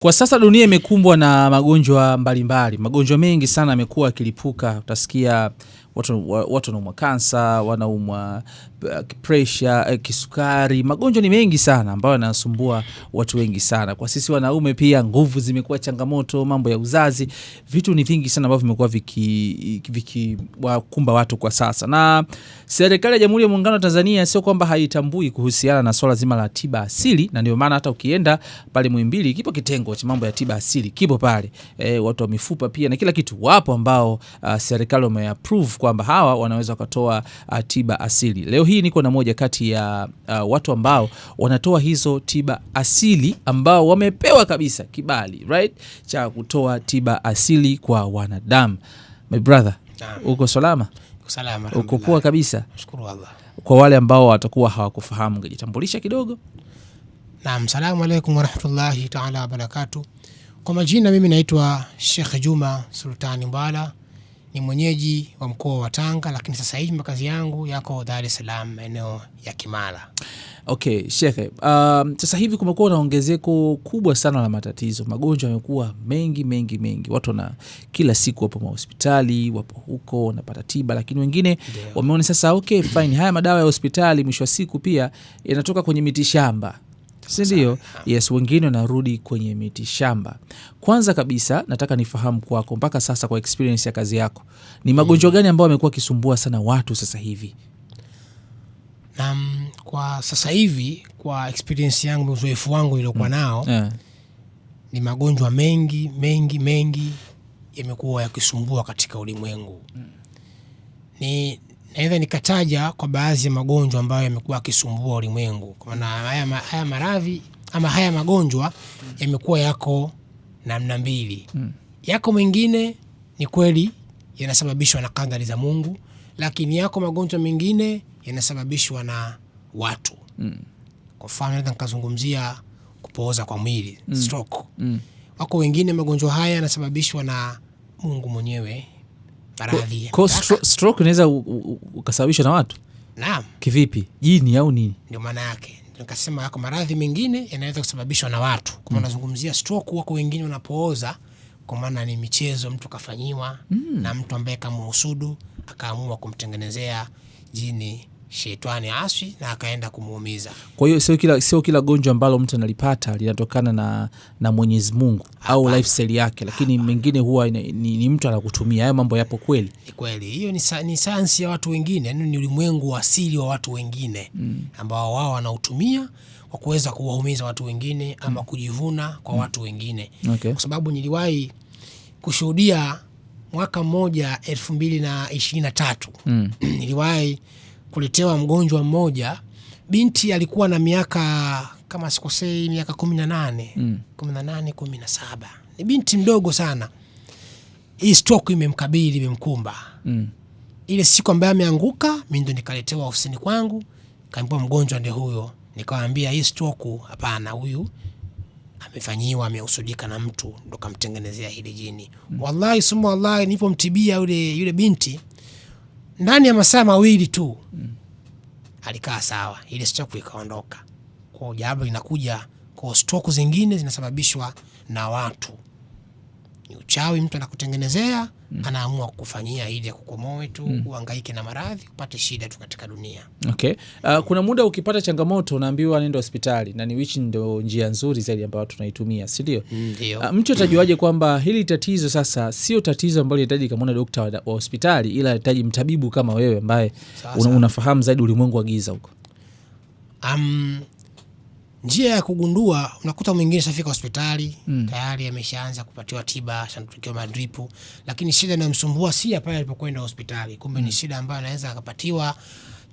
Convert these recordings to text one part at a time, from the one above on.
Kwa sasa dunia imekumbwa na magonjwa mbalimbali. Magonjwa mengi sana yamekuwa yakilipuka. Utasikia watu wanaumwa kansa, wanaumwa pressure, kisukari. Magonjwa ni mengi sana ambayo yanasumbua watu wengi sana. Kwa sisi wanaume pia nguvu zimekuwa changamoto, mambo ya uzazi, vitu ni vingi sana ambavyo vimekuwa vikiwakumba watu kwa sasa. Na serikali ya Jamhuri ya Muungano wa Tanzania sio kwamba haitambui kuhusiana na swala zima la tiba asili, na ndio maana hata ukienda pale Muhimbili kipo kitengo cha mambo ya tiba asili, kipo pale. Watu wa mifupa pia na kila kitu wapo ambao serikali wameapprove kwamba hawa wanaweza kutoa tiba asili. Leo hii niko na moja kati ya watu ambao wanatoa hizo tiba asili ambao wamepewa kabisa kibali, right, cha kutoa tiba asili kwa wanadamu. My brother, uko salama? Salama. Uko poa kabisa? Shukuru Allah. Kwa wale ambao watakuwa hawakufahamu, ungejitambulisha kidogo? Naam, salamu alaykum wa rahmatullahi ta'ala wa barakatuh. Kwa majina mimi naitwa Sheikh Juma Sultani Mbala, ni mwenyeji wa mkoa wa Tanga, lakini sasa hivi makazi yangu yako Dar es Salaam, eneo ya Kimara. Okay, Sheikh, sasa hivi kumekuwa na ongezeko kubwa sana la matatizo. Magonjwa yamekuwa mengi. Watu na kila siku wapo hospitali, wapo huko wanapata tiba, lakini wengine wameona sasa okay fine, haya madawa ya hospitali mwisho wa siku pia yanatoka kwenye mitishamba. Sindio? Yes, wengine wanarudi kwenye mitishamba. Kwanza kabisa nataka nifahamu kwako mpaka sasa, kwa experience ya kazi yako, ni magonjwa gani ambayo yamekuwa kisumbua sana watu sasa hivi? Kwa sasa hivi, kwa experience yangu, uzoefu wangu niliokuwa nao, ni magonjwa mengi yamekuwa yakisumbua katika ulimwengu. Naweza nikataja kwa baadhi ya magonjwa ambayo yamekuwa yakisumbua ulimwengu. Kwa maana haya maradhi ama haya magonjwa yamekuwa yako namna mbili. Yako mengine ni kweli yanasababishwa na kadari za Mungu, lakini yako magonjwa mengine yanasababishwa na watu. Kwa mfano naweza nikazungumzia kupooza kwa mwili, stroke. Wako wengine magonjwa haya yanasababishwa na Mungu mwenyewe. Stroke inaweza ukasababishwa na watu? Naam. Kivipi? Jini au nini? Ndio maana yake. Nikasema yako maradhi mengine yanaweza kusababishwa na watu. Kwa maana nazungumzia stroke, wako wengine wanapooza kwa maana ni michezo mtu kafanyiwa na mtu ambaye kamuhusudu, akaamua kumtengenezea jini shetani aswi na akaenda kumuumiza. Kwa hiyo sio kila gonjwa ambalo mtu analipata linatokana na Mwenyezi Mungu au lifestyle yake, lakini mengine huwa ni mtu anakutumia. Hayo mambo yapo kweli? Ni kweli. Hiyo ni sayansi ya watu wengine, yani ni ulimwengu wa asili wa watu wengine ambao wao wanautumia kwa kuweza kuwaumiza watu wengine ama kujivuna kwa watu wengine. Okay. Kwa sababu niliwahi kushuhudia mwaka mmoja 2023 niliwahi kuletewa mgonjwa mmoja, binti alikuwa na miaka kama sikosei miaka 18, 17. Ni binti mdogo sana. Hii stroke imemkabili, imemkumba. Ile siku ambayo ameanguka, mimi ndo nikaletewa ofisini kwangu, kaambiwa mgonjwa ndio huyo. Nikawaambia hii stroke hapana, huyu amefanyiwa, amehusudika na mtu ndo kamtengenezea hili jini. Wallahi summa wallahi, nilipomtibia yule binti, ndani ya masaa mawili tu alikaa sawa, ile stroke ikaondoka. Kwa jambo linakuja kwa stroke zingine zinasababishwa na watu. Ni uchawi mtu anakutengenezea, anaamua kukufanyia ili kukumoe tu, uhangaike na maradhi, upate shida tu katika dunia. Okay. Kuna muda ukipata changamoto unaambiwa nenda hospitali, na ni which ndio njia nzuri zaidi ambayo tunaitumia, si ndio? Ndio. Mtu atajuaje kwamba hili tatizo sasa sio tatizo ambalo linahitaji kumuona daktari wa hospitali, ila linahitaji mtabibu kama wewe ambaye unafahamu zaidi ulimwengu wa giza huko? Njia ya kugundua, unakuta mwingine shafika hospitali tayari ameshaanza kupatiwa tiba, shantukiwa madripu, lakini shida inamsumbua si pale alipokwenda hospitali. Kumbe ni shida ambayo anaweza akapatiwa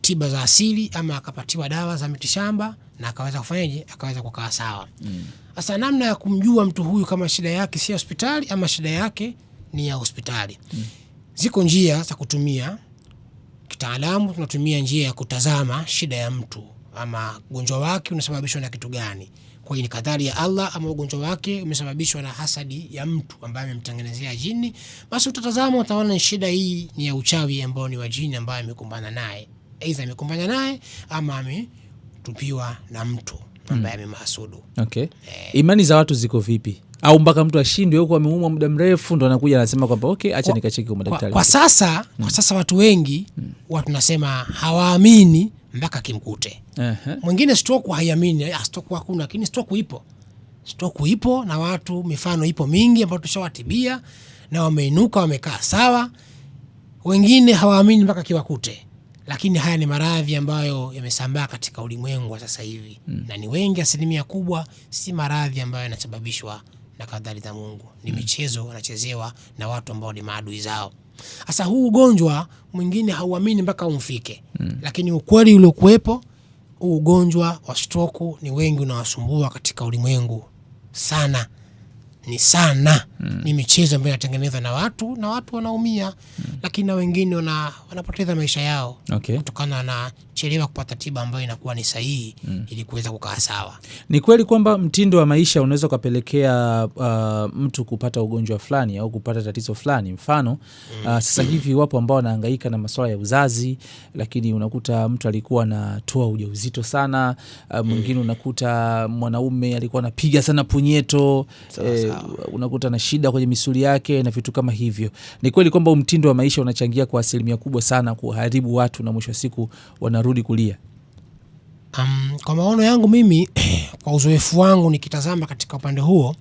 tiba za asili ama akapatiwa dawa za mitishamba na akaweza kufanyaje, akaweza kukaa sawa. Sasa namna ya kumjua mtu huyu kama shida yake si hospitali ama shida yake ni ya hospitali, ziko njia za kutumia. Kitaalamu tunatumia njia ya kutazama shida ya mtu ama ugonjwa wake unasababishwa na kitu gani. Kwa hiyo ni kadari ya Allah ama ugonjwa wake umesababishwa na hasadi ya mtu ambaye amemtengenezea jini, basi utatazama utaona shida hii ni ya uchawi ambao ni wa jini ambaye amekumbana naye. Aidha amekumbana naye ama ametupiwa na mtu ambaye amemhasudu. Okay. Imani za watu ziko vipi au mpaka mtu ashindwe huko ameumwa muda mrefu ndo anakuja anasema kwamba okay, acha nikacheki kwa daktari. Kwa sasa watu wengi watu nasema hawaamini mpaka kimkute. Mwingine stroke haiamini, stroke hakuna, lakini stroke ipo. Stroke ipo na watu mifano ipo mingi ambayo tushawatibia na wameinuka wamekaa sawa. Wengine hawaamini mpaka kiwakute. Lakini haya ni maradhi ambayo yamesambaa katika ulimwengu wa sasa hivi. Na ni wengi, asilimia kubwa si maradhi ambayo yanasababishwa na kadari za Mungu. Ni michezo wanachezewa na watu ambao ni maadui zao. Sasa huu ugonjwa mwingine hauamini mpaka umfike. Lakini ukweli uliokuwepo, huu ugonjwa wa stroke ni wengi unawasumbua katika ulimwengu sana. Ni sana. Ni michezo ambayo inatengenezwa na watu wanaumia. Lakini na wengine wanapoteza maisha yao kutokana na chelewa kupata tiba ambayo inakuwa ni sahihi ili kuweza kukaa sawa. Ni kweli kwamba mtindo wa maisha unaweza kupelekea mtu kupata ugonjwa fulani au kupata tatizo fulani. Mfano sasa hivi wapo ambao wanahangaika na masuala ya uzazi, lakini unakuta mtu alikuwa anatoa ujauzito sana, mwingine unakuta mwanaume alikuwa anapiga sana punyeto, unakuta na shida kwenye misuli yake na vitu kama hivyo. Ni kweli kwamba mtindo wa maisha unachangia kwa asilimia kubwa sana kuharibu watu na mwisho wa siku wanarudi kulia. Kwa maono yangu mimi, kwa uzoefu wangu nikitazama katika upande huo,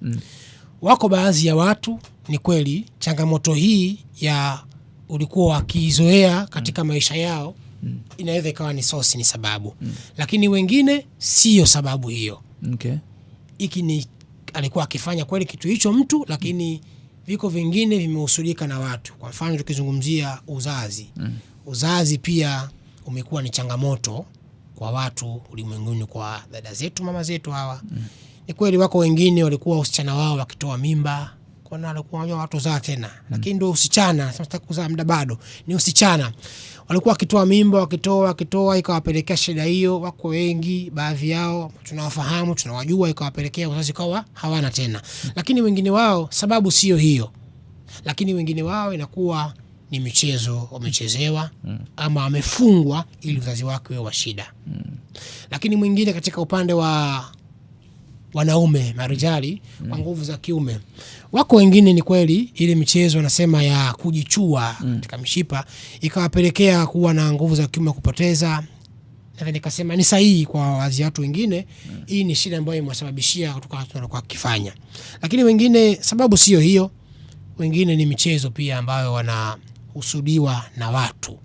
wako baadhi ya watu ni kweli changamoto hii ya ulikuwa wakizoea katika maisha yao inaweza ikawa ni sosi, ni sababu. Lakini wengine sio sababu hiyo. Iki ni alikuwa akifanya kweli kitu hicho mtu, lakini viko vingine vimehusudika na watu. Kwa mfano tukizungumzia uzazi. Uzazi pia umekuwa ni changamoto kwa watu ulimwenguni, kwa dada zetu, mama zetu hawa. Ni kweli wako wengine walikuwa usichana wao wakitoa mimba, kwa nini alikuwa wanajua watu zaa tena. Lakini ndio usichana, sasa kuzaa muda bado ni usichana. Walikuwa wakitoa mimba, wakitoa ikawapelekea shida hiyo. Wako wengi, baadhi yao tunawafahamu, tunawajua, ikawapelekea uzazi kawa hawana tena. Lakini wengine wao sababu sio hiyo. Lakini wengine wao inakuwa ni michezo wamechezewa ama amefungwa ili uzazi wake uwe wa shida. Lakini mwingine katika upande wa wanaume marijali kwa nguvu za kiume, wako wengine ni kweli ile michezo wanasema ya kujichua katika mishipa ikawapelekea kuwa na nguvu za kiume kupoteza. Na nikasema ni sahihi kwa watu wengine, hii ni shida ambayo imewasababishia kutoka kwa kifanya. Lakini wengine sababu sio hiyo. Wengine ni michezo pia ambayo wanahusudiwa na watu.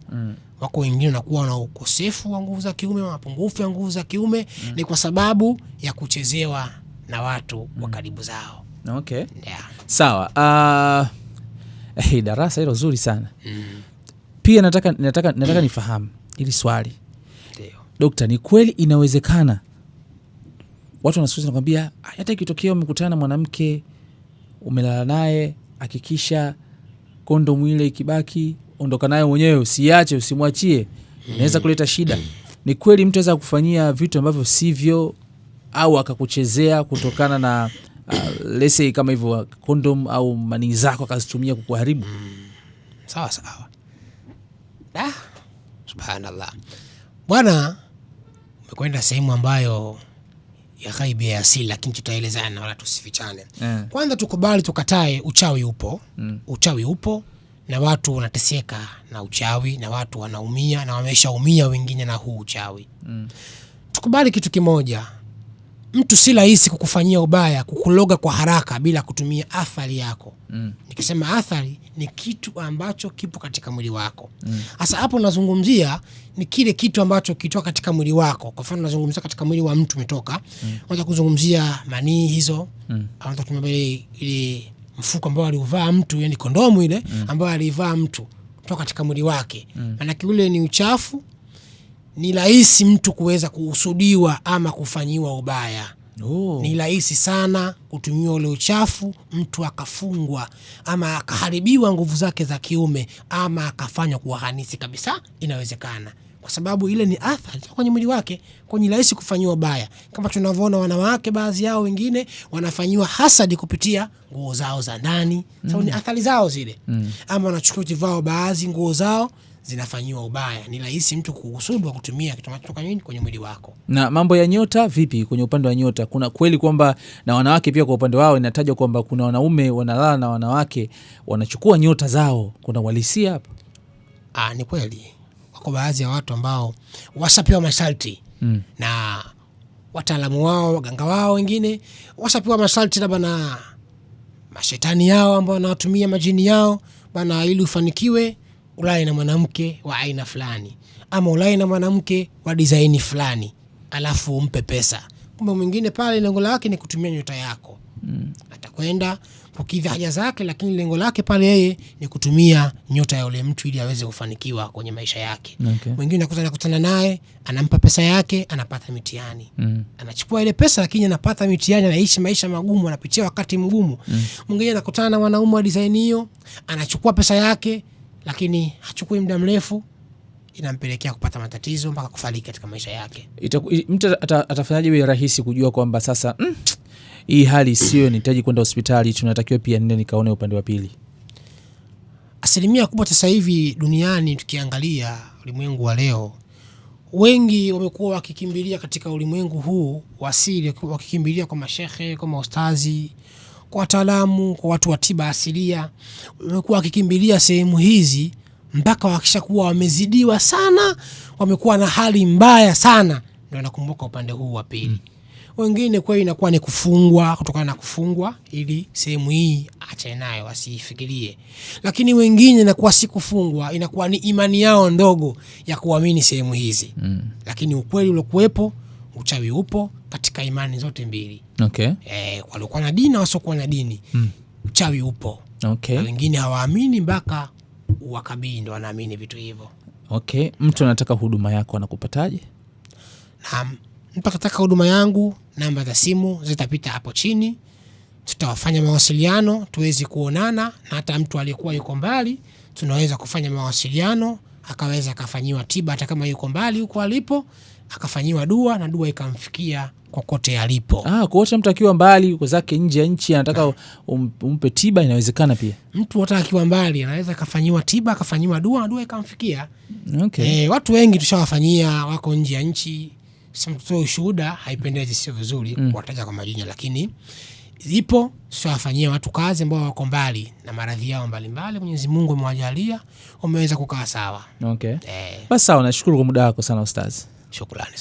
Wako wengine wanakuwa na ukosefu wa nguvu za kiume, mapungufu ya nguvu za kiume ni kwa sababu ya kuchezewa na watu wa karibu zao. Sawa. Darasa hilo zuri sana. Pia nataka nifahamu ili swali. Dokta, ni kweli inawezekana watu wanasusi nakwambia hata ikitokea umekutana na mwanamke umelala naye, hakikisha kondomu ile ikibaki ondoka nayo mwenyewe, usiache, usimwachie, inaweza kuleta shida. Ni kweli mtu anaweza kufanyia vitu ambavyo sivyo au akakuchezea kutokana na lese kama hivyo kondom au mani zako akazitumia kukuharibu? Sawa. Subhanallah. Bwana, umekwenda sehemu ambayo ya ghaibi ya asili, lakini tutaelezana wala tusifichane. Kwanza tukubali tukatae uchawi upo. Uchawi upo na watu wanateseka na uchawi, na watu wanaumia na wameshaumia wengine na huu uchawi. Tukubali kitu kimoja. Mtu si rahisi kukufanyia ubaya, kukuloga kwa haraka bila kutumia athari yako. Nikisema athari ni kitu ambacho kipo katika mwili wako. Sasa hapo nazungumzia ni kile kitu ambacho kitoka katika mwili wako. Kwa mfano nazungumzia katika mwili wa mtu umetoka. Unaweza kuzungumzia manii hizo. Unaweza kutumia ile mfuko ambao aliuvaa mtu, yani kondomu ile ambayo alivaa mtu kutoka katika mwili wake. Maana ule ni uchafu. Ni rahisi mtu kuweza kuhusudiwa ama kufanyiwa ubaya. Ni rahisi sana kutumia ule uchafu mtu akafungwa ama akaharibiwa nguvu zake za kiume ama akafanywa kuwa hanisi kabisa. Inawezekana kwa sababu ile ni athari kwenye mwili wake, kwa ni rahisi kufanyiwa ubaya. Kama tunavyoona wanawake baadhi yao wengine wanafanyiwa hasadi kupitia nguo zao za ndani. Sababu ni athari zao zile. Ama wanachukua tivao baadhi nguo zao zinafanyiwa ubaya. Ni rahisi mtu kuhusudu kutumia kitu kutoka kwenye mwili wako. Na mambo ya nyota vipi kwenye upande wa nyota? Kuna kweli kwamba na wanawake pia kwa upande wao inatajwa kwamba kuna wanaume wanalala na wanawake wanachukua nyota zao. Kuna uhalisia hapa? Ni kweli. Wako baadhi ya watu ambao washapewa masharti na wataalamu wao, waganga wao, wengine washapewa masharti labda na mashetani yao ambao wanatumia majini yao bana, ili ufanikiwe ulale na mwanamke wa aina fulani ama ulale na mwanamke wa design fulani alafu umpe pesa. Kumbe mwingine pale lengo lake ni kutumia nyota yako. Atakwenda kukidhi haja zake, lakini lengo lake pale yeye ni kutumia nyota ya yule mtu ili aweze kufanikiwa kwenye maisha yake. Mwingine anakutana naye, anampa pesa yake, anapata mitihani. Anachukua ile pesa lakini anapata mitihani, anaishi maisha magumu, anapitia wakati mgumu. Mwingine anakutana na wanaume wa design hiyo, anachukua pesa yake lakini hachukui muda mrefu, inampelekea kupata matatizo mpaka kufariki katika maisha yake. Mtu atafanyaje iwe rahisi kujua kwamba sasa hii hali sio nihitaji kwenda hospitali, tunatakiwa pia nende nikaone upande wa pili? Asilimia kubwa sasa hivi duniani, tukiangalia ulimwengu wa leo, wengi wamekuwa wakikimbilia katika ulimwengu huu wa asili, wakikimbilia kwa mashehe, kwa maustadhi, kwa wataalamu, kwa watu wa tiba asilia. Wamekuwa wakikimbilia sehemu hizi mpaka wakishakuwa wamezidiwa sana, wamekuwa na hali mbaya sana, ndio wanakumbuka upande huu wa pili. Wengine kwa inakuwa ni kufungwa, kutokana na kufungwa ili sehemu hii acha nayo asifikirie. Lakini wengine inakuwa si kufungwa, inakuwa ni imani yao ndogo ya kuamini sehemu hizi. Lakini ukweli uliokuwepo, uchawi upo katika imani zote mbili. Walikuwa na dini na wasiokuwa na dini, uchawi upo. Na wengine hawaamini mpaka wakabili ndio wanaamini vitu hivyo. Mtu anataka huduma yako anakupataje? Naam, mtu akitaka huduma yangu, namba za simu zitapita hapo chini. Tutawafanya mawasiliano tuweze kuonana, na hata mtu aliyekuwa yuko mbali tunaweza kufanya mawasiliano, akaweza kafanyiwa tiba hata kama yuko mbali huko alipo, akafanyiwa dua na dua ikamfikia kokote alipo. Kwa mtu akiwa mbali uko zake nje ya nchi anataka umpe tiba, inawezekana pia. Mtu hata akiwa mbali anaweza kafanyiwa tiba, akafanyiwa dua na dua ikamfikia. Watu wengi tushawafanyia wako nje ya nchi. Sasa mtoto ushuhuda haipendezi, sio vizuri kuwataja kwa majina, lakini zipo tushawafanyia watu kazi ambao wako mbali na maradhi yao mbalimbali. Mwenyezi Mungu amewajalia wameweza kukaa sawa. Basi sawa, nashukuru kwa muda wako sana ustaz. Shukrani.